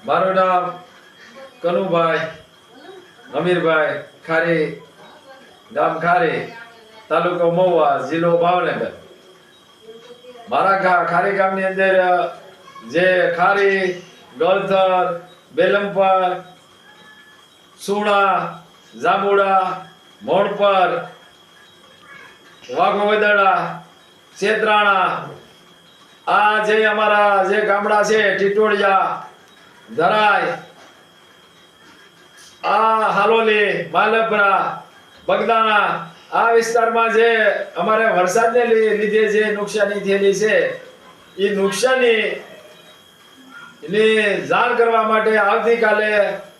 મારું નામ કનુભાઈ અમીરભાઈ ખારી, ગામ ખારી, તાલુકો મહુવા, જિલ્લો ભાવનગર. મારા ખારી ગામની અંદર જે ખારી, ડોલથર, બેલમપર, સુણા, જાંબુડા, મોણપર, વાઘોવદડા, છેતરાણા, આ જે અમારા જે ગામડા છે, ટીટોળિયા, ધરાઈ, આ હાલોલી, માલપરા, બગદાણા, આ વિસ્તારમાં જે અમારે વરસાદને લીધે જે નુકસાની થયેલી છે, એ નુકસાનીની જાણ કરવા માટે આવતીકાલે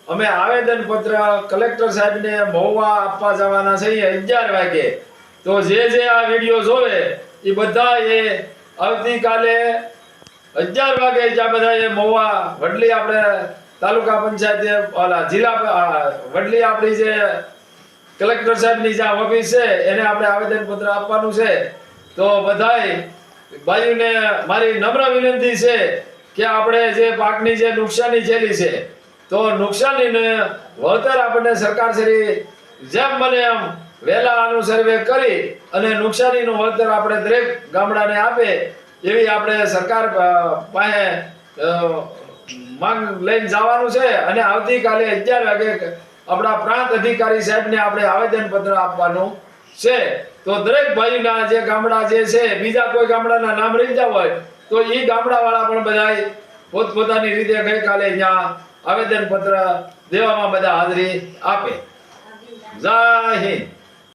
અમે આવેદન પત્ર કલેક્ટર સાહેબને મહુવા આપવા જવાના છીએ 11 વાગે. તો જે આ વિડીયો જોવે એ બધા એ આવતીકાલે 11 વાગે જ્યાં બધા એ મહુવા વડલી આપણે તાલુકા પંચાયત ઓલા જિલ્લા વડલી આપણી જે કલેક્ટર સાહેબની જ્યાં ઓફિસ છે એને આપણે આવેદન પત્ર આપવાનું છે. તો બધાય ભાઈઓને મારી નમ્ર વિનંતી છે કે આપણે જે પાકની જે નુકસાની થયેલી છે તો નુકસાનીને વળતર આપણને સરકાર શ્રી જેમ બને એમ વહેલા આનું સર્વે કરી અને નુકસાનીનું વળતર આપણે દરેક ગામડાને આપે એવી આપણે સરકાર પાસે માંગ લઈને જવાનું છે. અને આવતીકાલે 11 વાગે આપણા પ્રાંત અધિકારી સાહેબને આપણે આવેદન પત્ર આપવાનું છે. તો દરેક ભાઈના જે ગામડા જે છે, બીજા કોઈ ગામડાના નામ રહી ગયા હોય તો એ ગામડા વાળા પણ બધા પોતપોતાની રીતે ગઈકાલે અહીંયા આવેદન પત્ર દેવામાં બધા હાજરી આપે. જય હિન્દ.